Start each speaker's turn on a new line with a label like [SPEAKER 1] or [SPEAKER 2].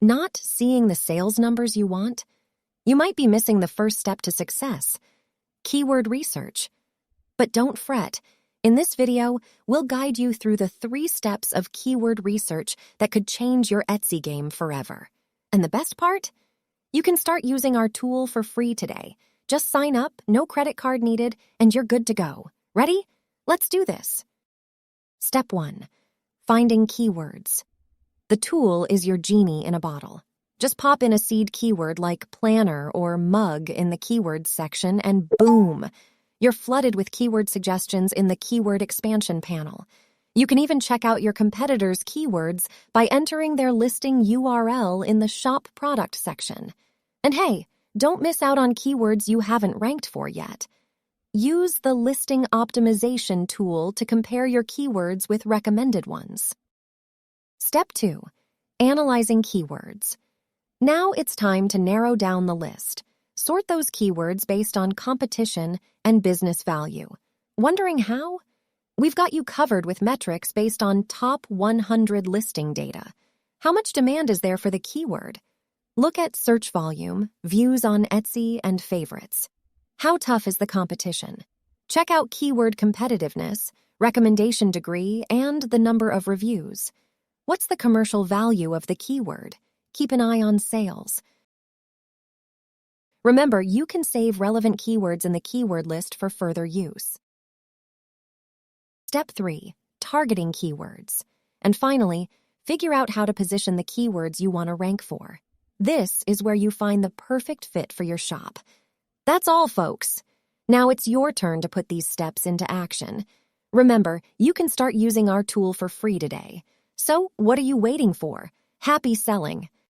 [SPEAKER 1] Not seeing the sales numbers you want? You might be missing the first step to success, keyword research. But don't fret. In this video, we'll guide you through the 3 steps of keyword research that could change your Etsy game forever. And the best part? You can start using our tool for free today. Just sign up, no credit card needed, and you're good to go. Ready? Let's do this. Step 1. Finding keywords. The tool is your genie in a bottle. Just pop in a seed keyword like planner or mug in the keywords section and boom! You're flooded with keyword suggestions in the keyword expansion panel. You can even check out your competitors' keywords by entering their listing URL in the shop product section. And hey, don't miss out on keywords you haven't ranked for yet. Use the listing optimization tool to compare your keywords with recommended ones. Step 2. Analyzing keywords. Now it's time to narrow down the list. Sort those keywords based on competition and business value. Wondering how? We've got you covered with metrics based on top 100 listing data. How much demand is there for the keyword? Look at search volume, views on Etsy, and favorites. How tough is the competition? Check out keyword competitiveness, recommendation degree, and the number of reviews. What's the commercial value of the keyword? Keep an eye on sales. Remember, you can save relevant keywords in the keyword list for further use. Step 3. Targeting keywords. And finally, figure out how to position the keywords you want to rank for. This is where you find the perfect fit for your shop. That's all, folks. Now it's your turn to put these steps into action. Remember, you can start using our tool for free today. So, what are you waiting for? Happy selling!